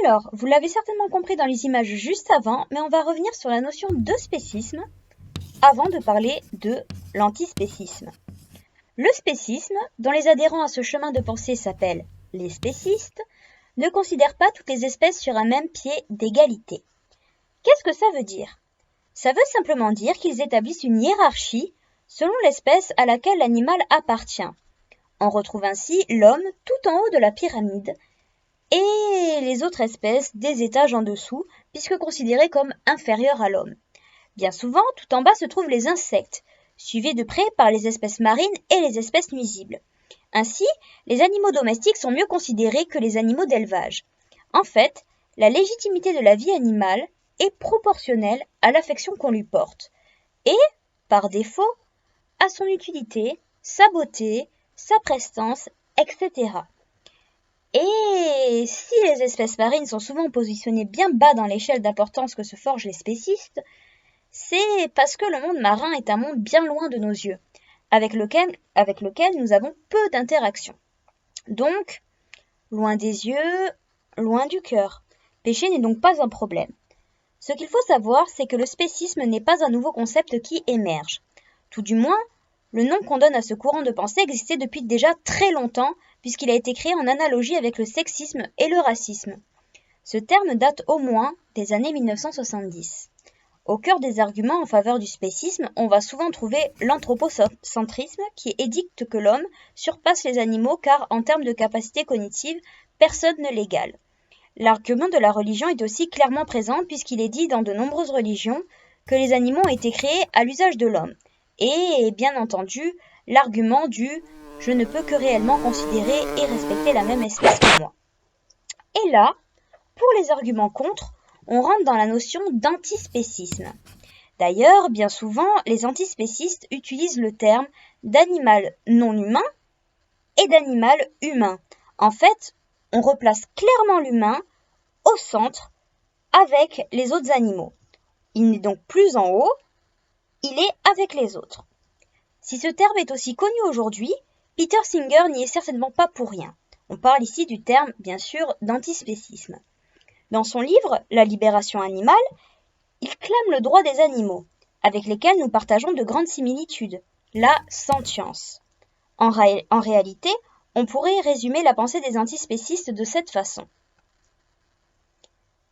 Alors, vous l'avez certainement compris dans les images juste avant, mais on va revenir sur la notion de spécisme avant de parler de l'antispécisme. Le spécisme, dont les adhérents à ce chemin de pensée s'appellent les spécistes, ne considère pas toutes les espèces sur un même pied d'égalité. Qu'est-ce que ça veut dire ? Ça veut simplement dire qu'ils établissent une hiérarchie selon l'espèce à laquelle l'animal appartient. On retrouve ainsi l'homme tout en haut de la pyramide et les autres espèces des étages en dessous, puisque considérées comme inférieures à l'homme. Bien souvent, tout en bas se trouvent les insectes, suivis de près par les espèces marines et les espèces nuisibles. Ainsi, les animaux domestiques sont mieux considérés que les animaux d'élevage. En fait, la légitimité de la vie animale est proportionnelle à l'affection qu'on lui porte, et, par défaut, à son utilité, sa beauté, sa prestance, etc. Et si les espèces marines sont souvent positionnées bien bas dans l'échelle d'importance que se forgent les spécistes, c'est parce que le monde marin est un monde bien loin de nos yeux, avec lequel nous avons peu d'interactions. Donc, loin des yeux, loin du cœur. Pécher n'est donc pas un problème. Ce qu'il faut savoir, c'est que le spécisme n'est pas un nouveau concept qui émerge. Tout du moins, le nom qu'on donne à ce courant de pensée existait depuis déjà très longtemps, puisqu'il a été créé en analogie avec le sexisme et le racisme. Ce terme date au moins des années 1970. Au cœur des arguments en faveur du spécisme, on va souvent trouver l'anthropocentrisme qui édicte que l'homme surpasse les animaux car en termes de capacité cognitive, personne ne l'égale. L'argument de la religion est aussi clairement présent puisqu'il est dit dans de nombreuses religions que les animaux ont été créés à l'usage de l'homme. Et bien entendu, l'argument du « je ne peux que réellement considérer et respecter la même espèce que moi ». Et là, pour les arguments contre, on rentre dans la notion d'antispécisme. D'ailleurs, bien souvent, les antispécistes utilisent le terme d'animal non humain et d'animal humain. En fait, on replace clairement l'humain au centre avec les autres animaux. Il n'est donc plus en haut, il est avec les autres. Si ce terme est aussi connu aujourd'hui, Peter Singer n'y est certainement pas pour rien. On parle ici du terme, bien sûr, d'antispécisme. Dans son livre « La libération animale », il clame le droit des animaux, avec lesquels nous partageons de grandes similitudes, la sentience. En réalité, on pourrait résumer la pensée des antispécistes de cette façon.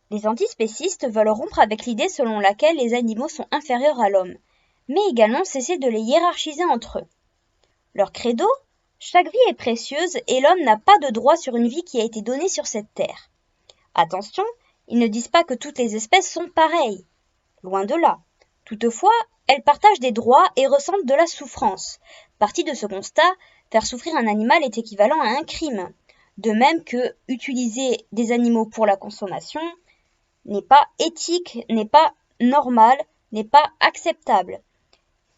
Les antispécistes veulent rompre avec l'idée selon laquelle les animaux sont inférieurs à l'homme, mais également cesser de les hiérarchiser entre eux. Leur credo ? Chaque vie est précieuse et l'homme n'a pas de droit sur une vie qui a été donnée sur cette terre. Attention, ils ne disent pas que toutes les espèces sont pareilles. Loin de là. Toutefois, elles partagent des droits et ressentent de la souffrance. Partie de ce constat, faire souffrir un animal est équivalent à un crime. De même que utiliser des animaux pour la consommation n'est pas éthique, n'est pas normal, n'est pas acceptable.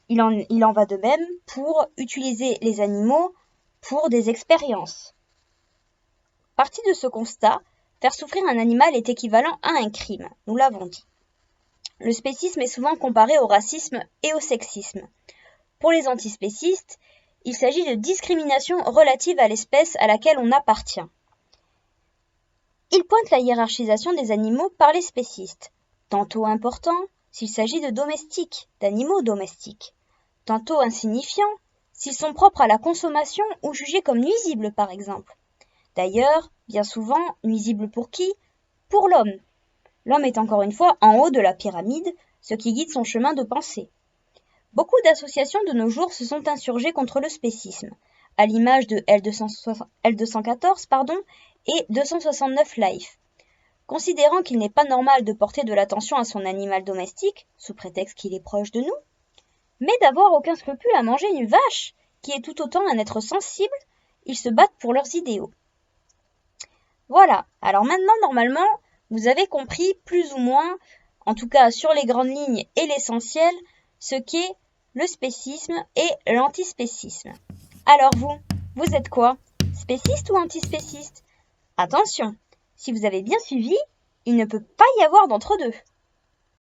Il en va de même pour utiliser les animaux pour des expériences. Partie de ce constat, faire souffrir un animal est équivalent à un crime, nous l'avons dit. Le spécisme est souvent comparé au racisme et au sexisme. Pour les antispécistes, il s'agit de discrimination relative à l'espèce à laquelle on appartient. Ils pointent la hiérarchisation des animaux par les spécistes, tantôt important s'il s'agit de domestiques, d'animaux domestiques, tantôt insignifiants s'ils sont propres à la consommation ou jugés comme nuisibles par exemple. D'ailleurs, bien souvent, nuisibles pour qui ? Pour l'homme. L'homme est encore une fois en haut de la pyramide, ce qui guide son chemin de pensée. Beaucoup d'associations de nos jours se sont insurgées contre le spécisme, à l'image de L214 et 269 Life. Considérant qu'il n'est pas normal de porter de l'attention à son animal domestique, sous prétexte qu'il est proche de nous, mais d'avoir aucun scrupule à manger une vache, qui est tout autant un être sensible, ils se battent pour leurs idéaux. Voilà, alors maintenant, normalement, vous avez compris plus ou moins, en tout cas sur les grandes lignes et l'essentiel, ce qu'est le spécisme et l'antispécisme. Alors vous êtes quoi ? Spéciste ou antispéciste ? Attention, si vous avez bien suivi, il ne peut pas y avoir d'entre-deux.